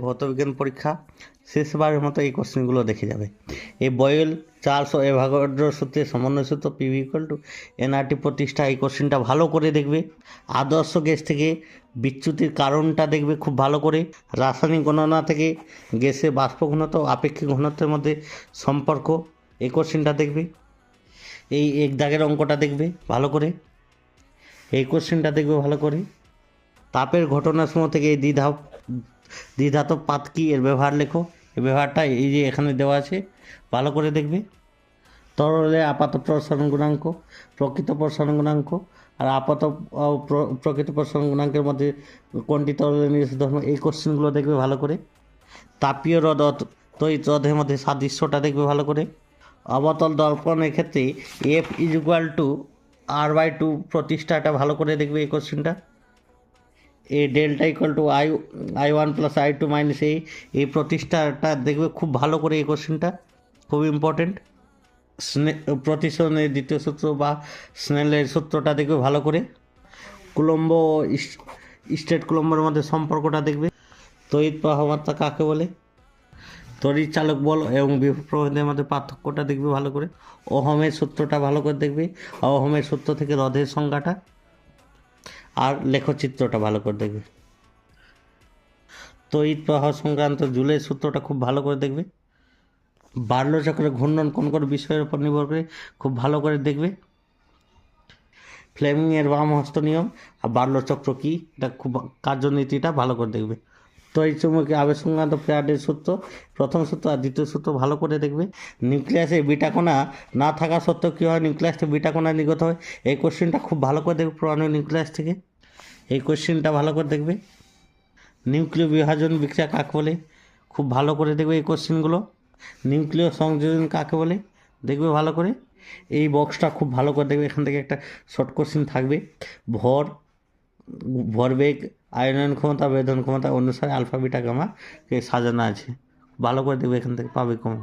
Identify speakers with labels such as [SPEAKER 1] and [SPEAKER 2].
[SPEAKER 1] ভৌতবিজ্ঞান পরীক্ষা শেষবারের মতো এই কোশ্চেনগুলো দেখে যাবে। এই বয়েল, চার্লস ও অ্যাভোগাড্রো সূত্রের সমন্বয় সূত্র পিভি ইকুয়াল টু এনআরটি প্রতিষ্ঠা, এই কোশ্চেনটা ভালো করে দেখবে। আদর্শ গ্যাস থেকে বিচ্যুতির কারণটা দেখবে খুব ভালো করে। রাসায়নিক গণনা থেকে গ্যাসের বাষ্প ঘনত্ব ও আপেক্ষিক ঘনত্বের মধ্যে সম্পর্ক, এই কোশ্চেনটা দেখবে। এই এক দাগের অঙ্কটা দেখবে ভালো করে, এই কোশ্চেনটা দেখবে ভালো করে। তাপের ঘটনার সময় থেকে এই দ্বিধাতব পাত কি, এর ব্যবহার লেখো। এই ব্যবহারটা এই যে এখানে দেওয়া আছে, ভালো করে দেখবে। তরলে আপাত প্রসারণ গুণাঙ্ক, প্রকৃত প্রসারণ গুণাঙ্ক আর প্রকৃত প্রসারণ গুণাঙ্কের মধ্যে কোনটি তরলের নিজস্ব ধর্ম, এই কোশ্চেনগুলো দেখবে ভালো করে। তাপীয় রোধ তড়িৎ রোধের মধ্যে সাদৃশ্যটা দেখবে ভালো করে। অবতল দর্পণের ক্ষেত্রে F is equal to R/2 প্রতিষ্ঠাটা ভালো করে দেখবে এই কোশ্চেনটা। এ delta equal to I1 plus I2 minus এই প্রতিষ্ঠাটা দেখবে খুব ভালো করে, এই কোশ্চেনটা খুব ইম্পর্টেন্ট। প্রতিসরণের দ্বিতীয় সূত্র বা স্নেলের সূত্রটা দেখবে ভালো করে। কুলম্ব ও স্টেট কুলম্বের মধ্যে সম্পর্কটা দেখবে। তড়িৎ প্রবাহমাত্রা কাকে বলে, তড়িৎ চালক বল এবং বিভব প্রবাহের মধ্যে পার্থক্যটা দেখবে ভালো করে। ওহমের সূত্রটা ভালো করে দেখবে, ওহমের সূত্র থেকে রোধের সংজ্ঞাটা আর লেখচিত্রটা ভালো করে দেখবে। তড়িৎ প্রবাহ সংক্রান্ত জুলের সূত্রটা খুব ভালো করে দেখবে। বার্লো চক্রের ঘূর্ণন কোন কোন বিষয়ের উপর নির্ভর করে খুব ভালো করে দেখবে। ফ্লেমিংয়ের বাম হস্ত নিয়ম আর বার্লো চক্র কী, এটা খুব কার্যনীতিটা ভালো করে দেখবে। তড়িৎ চুম্বকীয় আবেশ সংক্রান্ত ফ্যারাডের সূত্র, প্রথম সূত্র আর দ্বিতীয় সূত্র ভালো করে দেখবে। নিউক্লিয়াসে বিটা কণা না থাকা সত্ত্বেও কী হয়, নিউক্লিয়াস থেকে বিটা কণা নির্গত হয়, এই কোশ্চেনটা খুব ভালো করে দেখবে। পুরানো নিউক্লিয়াস থেকে এই কোশ্চেনটা ভালো করে দেখবে। নিউক্লিয় বিভাজন বিক্রিয়া কাকে বলে, খুব ভালো করে দেখবে এই কোশ্চেনগুলো। নিউক্লিয় সংযোজন কাকে বলে দেখবে ভালো করে। এই বক্সটা খুব ভালো করে দেখবে, এখান থেকে একটা শর্ট কোশ্চেন থাকবে। ভরবেগ, আয়নন ক্ষমতা, বেদন ক্ষমতা অনুসারে আলফা বিটা গামা সাজানো আছে, ভালো করে দেখবে, এখান থেকে পাবে কমন।